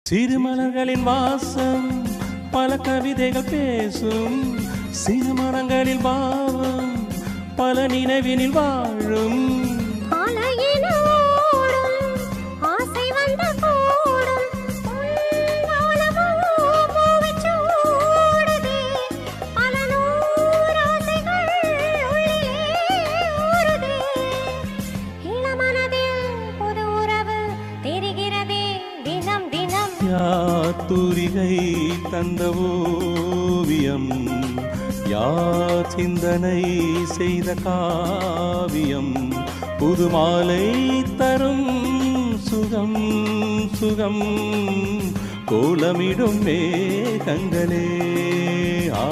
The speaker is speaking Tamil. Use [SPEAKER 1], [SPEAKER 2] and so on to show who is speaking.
[SPEAKER 1] சிறுமலர்களின் வாசம் பல கவிதைகள் பேசும் சிறுமரங்களில் பாவம் பல நினைவினில் வாழும் தூரிகை தந்த ஓவியம் யார் சிந்தனை செய்த காவியம் புதுமாலை தரும் சுகம் சுகம் கோலமிடும் மேகங்களே ஆ